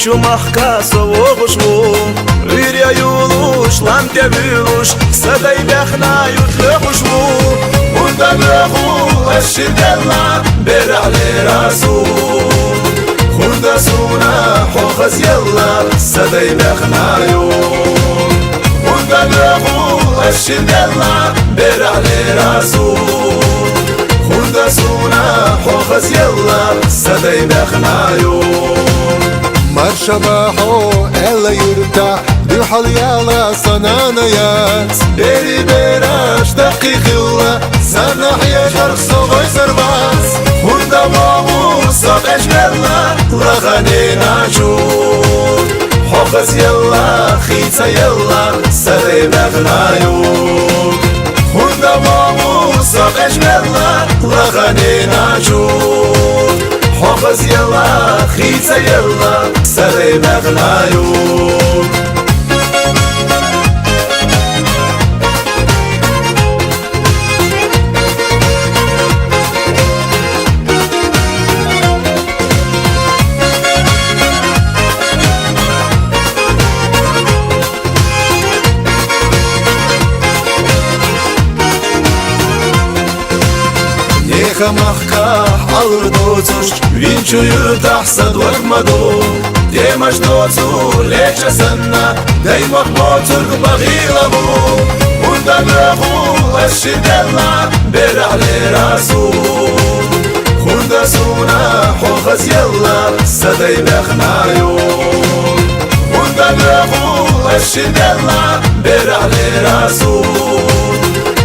Вичу махка совогушву Виря юлуш, ламтя вилуш Садай бяхнаю тлехушву Унда леху ашидела Берали расу Хунда суна хохаз يلا Садай бяхнаю Унда леху ашидела Берали расу Хунда суна хохаз يلا Садай бяхнаю مرشباحو الا يرتاح بيحل يالا صنانيات بيري بيراش دقيق الله سنح يشرق صغي سرباس هندا مامو صبعش يلا لغني ناشور حقس يلا خيطة يلا سري مغنايور هندا مامو صبعش يلا لغني ناشور حافظ يلا خيسة يلا سري مغنايور Махках алыр доцуш Винчую тахсад вакмаду Демаш доцу леча санна Даймах моцур багиламу Унда граху ашидела Берали расу Хунда суна хохаз يلا Садай бяхнаю Унда граху ашидела Берали расу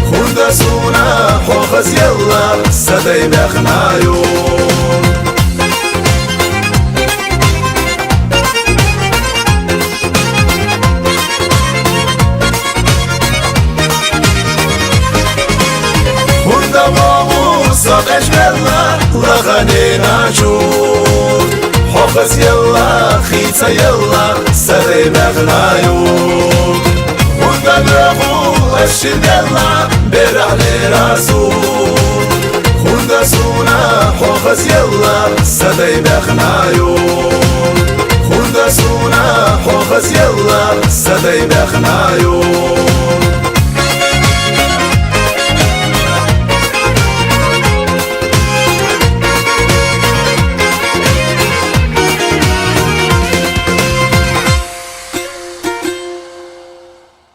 Хунда суна хохаз يلا Садай бяхнаю Хунда маму صبعش يلا لغني ناشور حافظ يلا خيطة يلا سري مغنايور هندا لغو أشد يلا برعلي راسو هندا سونا حافظ يلا سري مغنايور هندا سونا حافظ يلا سري مغنايور